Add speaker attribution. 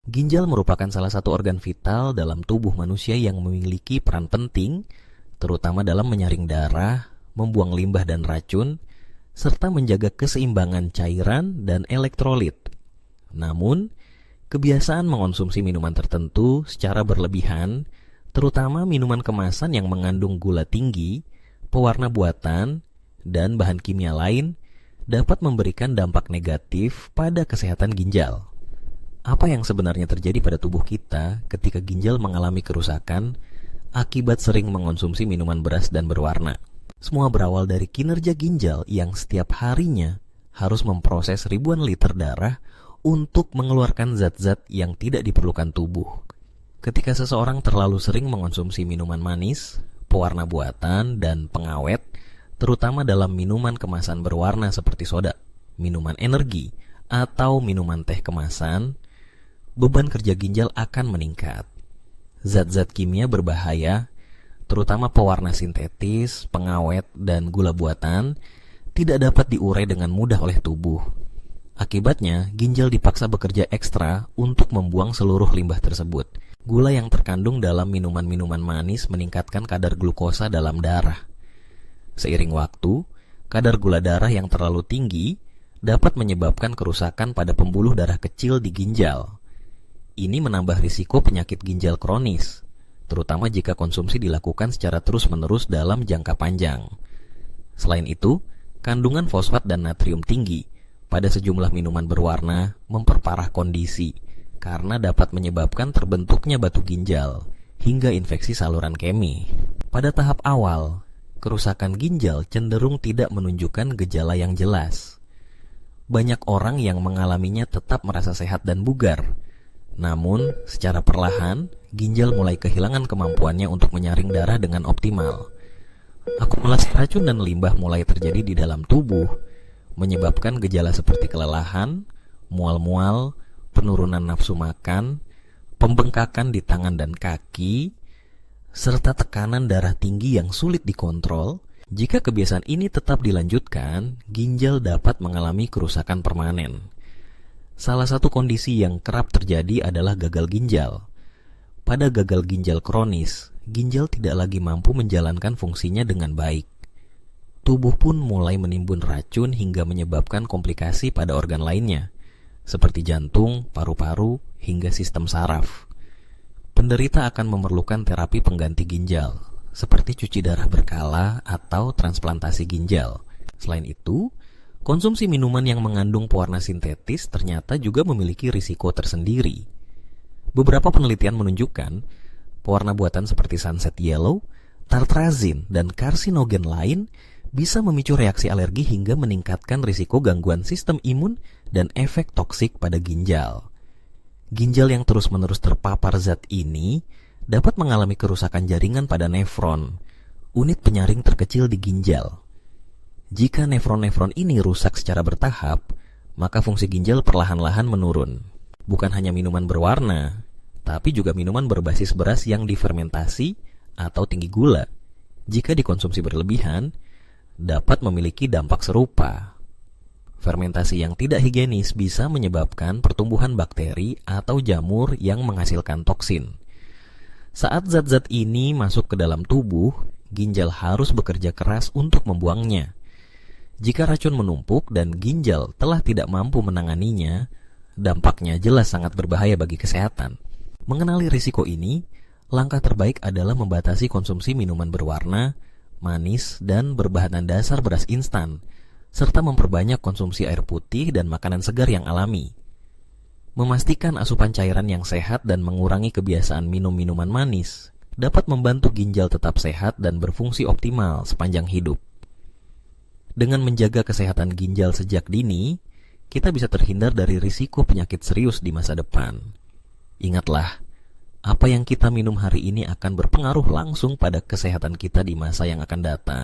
Speaker 1: Ginjal merupakan salah satu organ vital dalam tubuh manusia yang memiliki peran penting, terutama dalam menyaring darah, membuang limbah dan racun, serta menjaga keseimbangan cairan dan elektrolit. Namun, kebiasaan mengonsumsi minuman tertentu secara berlebihan, terutama minuman kemasan yang mengandung gula tinggi, pewarna buatan, dan bahan kimia lain, dapat memberikan dampak negatif pada kesehatan ginjal. Apa yang sebenarnya terjadi pada tubuh kita ketika ginjal mengalami kerusakan akibat sering mengonsumsi minuman beras dan berwarna? Semua berawal dari kinerja ginjal yang setiap harinya harus memproses ribuan liter darah untuk mengeluarkan zat-zat yang tidak diperlukan tubuh. Ketika seseorang terlalu sering mengonsumsi minuman manis, pewarna buatan, dan pengawet, terutama dalam minuman kemasan berwarna seperti soda, minuman energi, atau minuman teh kemasan, beban kerja ginjal akan meningkat. Zat-zat kimia berbahaya, terutama pewarna sintetis, pengawet, dan gula buatan, tidak dapat diurai dengan mudah oleh tubuh. Akibatnya, ginjal dipaksa bekerja ekstra untuk membuang seluruh limbah tersebut. Gula yang terkandung dalam minuman-minuman manis meningkatkan kadar glukosa dalam darah. Seiring waktu, kadar gula darah yang terlalu tinggi dapat menyebabkan kerusakan pada pembuluh darah kecil di ginjal. Ini menambah risiko penyakit ginjal kronis, terutama jika konsumsi dilakukan secara terus-menerus dalam jangka panjang. Selain itu, kandungan fosfat dan natrium tinggi pada sejumlah minuman berwarna memperparah kondisi karena dapat menyebabkan terbentuknya batu ginjal hingga infeksi saluran kemih. Pada tahap awal, kerusakan ginjal cenderung tidak menunjukkan gejala yang jelas. Banyak orang yang mengalaminya tetap merasa sehat dan bugar. Namun, secara perlahan, ginjal mulai kehilangan kemampuannya untuk menyaring darah dengan optimal. Akumulasi racun dan limbah mulai terjadi di dalam tubuh, menyebabkan gejala seperti kelelahan, mual-mual, penurunan nafsu makan, pembengkakan di tangan dan kaki, serta tekanan darah tinggi yang sulit dikontrol. Jika kebiasaan ini tetap dilanjutkan, ginjal dapat mengalami kerusakan permanen. Salah satu kondisi yang kerap terjadi adalah gagal ginjal. Pada gagal ginjal kronis, ginjal tidak lagi mampu menjalankan fungsinya dengan baik. Tubuh pun mulai menimbun racun hingga menyebabkan komplikasi pada organ lainnya, seperti jantung, paru-paru, hingga sistem saraf. Penderita akan memerlukan terapi pengganti ginjal, seperti cuci darah berkala atau transplantasi ginjal. Selain itu, konsumsi minuman yang mengandung pewarna sintetis ternyata juga memiliki risiko tersendiri. Beberapa penelitian menunjukkan pewarna buatan seperti Sunset Yellow, tartrazin, dan karsinogen lain bisa memicu reaksi alergi hingga meningkatkan risiko gangguan sistem imun dan efek toksik pada ginjal. Ginjal yang terus-menerus terpapar zat ini dapat mengalami kerusakan jaringan pada nefron, unit penyaring terkecil di ginjal. Jika nefron-nefron ini rusak secara bertahap, maka fungsi ginjal perlahan-lahan menurun. Bukan hanya minuman berwarna, tapi juga minuman berbasis beras yang difermentasi atau tinggi gula, jika dikonsumsi berlebihan, dapat memiliki dampak serupa. Fermentasi yang tidak higienis bisa menyebabkan pertumbuhan bakteri atau jamur yang menghasilkan toksin. Saat zat-zat ini masuk ke dalam tubuh, ginjal harus bekerja keras untuk membuangnya. Jika racun menumpuk dan ginjal telah tidak mampu menanganinya, dampaknya jelas sangat berbahaya bagi kesehatan. Mengenali risiko ini, langkah terbaik adalah membatasi konsumsi minuman berwarna, manis, dan berbahan dasar beras instan, serta memperbanyak konsumsi air putih dan makanan segar yang alami. Memastikan asupan cairan yang sehat dan mengurangi kebiasaan minum minuman manis dapat membantu ginjal tetap sehat dan berfungsi optimal sepanjang hidup. Dengan menjaga kesehatan ginjal sejak dini, kita bisa terhindar dari risiko penyakit serius di masa depan. Ingatlah, apa yang kita minum hari ini akan berpengaruh langsung pada kesehatan kita di masa yang akan datang.